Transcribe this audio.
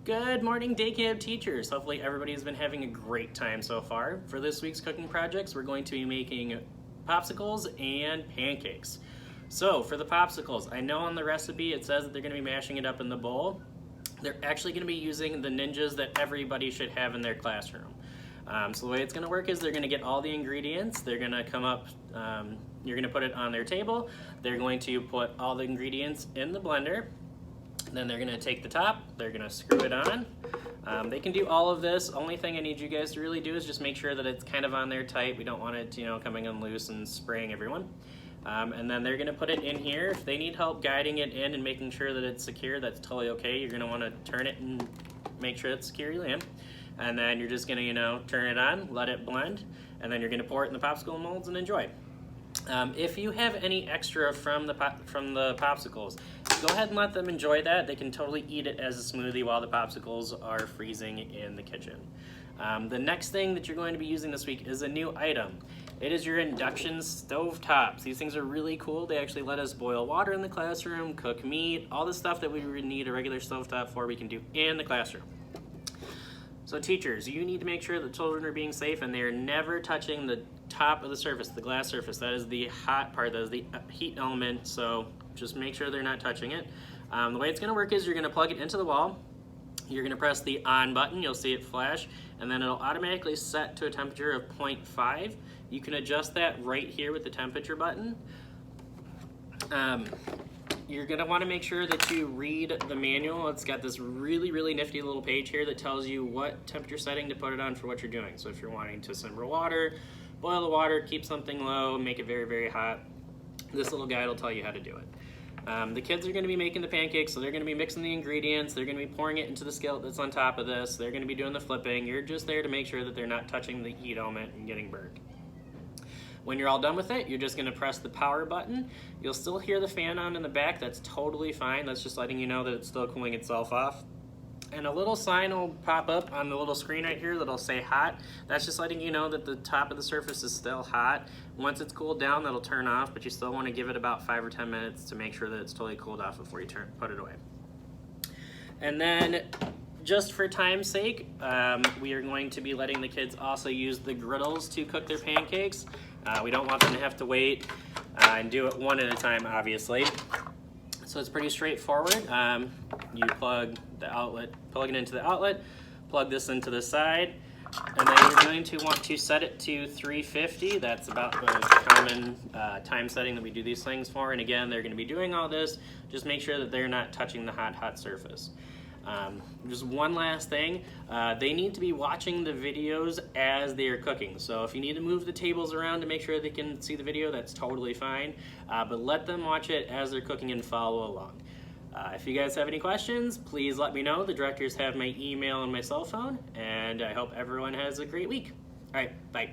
Good morning, day camp teachers. Hopefully everybody's been having a great time so far. For this week's cooking projects, we're going to be making popsicles and pancakes. So for the popsicles, I know on the recipe it says that they're going to be mashing it up in the bowl. They're actually going to be using the Ninjas that everybody should have in their classroom. So the way it's going to work is they're going to get all the ingredients. They're going to come up, you're going to put it on their table. They're going to put all the ingredients in the blender. Then they're going to take the top, they're going to screw it on. They can do all of this. Only thing I need you guys to really do is just make sure that it's kind of on there tight. We don't want it, coming in loose and spraying everyone. And then they're going to put it in here. If they need help guiding it in and making sure that it's secure, that's totally okay. You're going to want to turn it and make sure it's securely in. And then you're just going to, turn it on, let it blend, and then you're going to pour it in the popsicle molds and enjoy. If you have any extra from the popsicles, go ahead and let them enjoy that. They can totally eat it as a smoothie while the popsicles are freezing in the kitchen. The next thing that you're going to be using this week is a new item. It is your induction stove tops. These things are really cool. They actually let us boil water in the classroom, cook meat, all the stuff that we would need a regular stovetop for, we can do in the classroom. So teachers, you need to make sure that children are being safe and they are never touching the top of the surface, the glass surface. That is the hot part, that is the heat element, so just make sure they're not touching it. The way it's going to work is you're going to plug it into the wall. You're going to press the on button, you'll see it flash, and then it'll automatically set to a temperature of 0.5. You can adjust that right here with the temperature button. You're going to want to make sure that you read the manual. It's got this really nifty little page here that tells you what temperature setting to put it on for what you're doing. So if you're wanting to simmer water, boil the water, keep something low, make it very hot, this little guide will tell you how to do it. The kids are going to be making the pancakes, so they're going to be mixing the ingredients, they're going to be pouring it into the skillet that's on top of this, they're going to be doing the flipping. You're just there to make sure that they're not touching the heat element and getting burnt. When you're all done with it, you're just going to press the power button. You'll still hear the fan on in the back. That's totally fine. That's just letting you know that it's still cooling itself off. And a little sign will pop up on the little screen right here that'll say hot. That's just letting you know that the top of the surface is still hot. Once it's cooled down, that'll turn off, but you still want to give it about 5 or 10 minutes to make sure that it's totally cooled off before you put it away. And then, just for time's sake, we are going to be letting the kids also use the griddles to cook their pancakes. We don't want them to have to wait and do it one at a time, obviously. So it's pretty straightforward. You plug it into the outlet, plug this into the side, and then you're going to want to set it to 350. That's about the common time setting that we do these things for. And again, they're going to be doing all this. Just make sure that they're not touching the hot surface. Just one last thing, they need to be watching the videos as they are cooking. So if you need to move the tables around to make sure they can see the video, that's totally fine. But let them watch it as they're cooking and follow along. If you guys have any questions, please let me know. The directors have my email and my cell phone, and I hope everyone has a great week. All right, bye.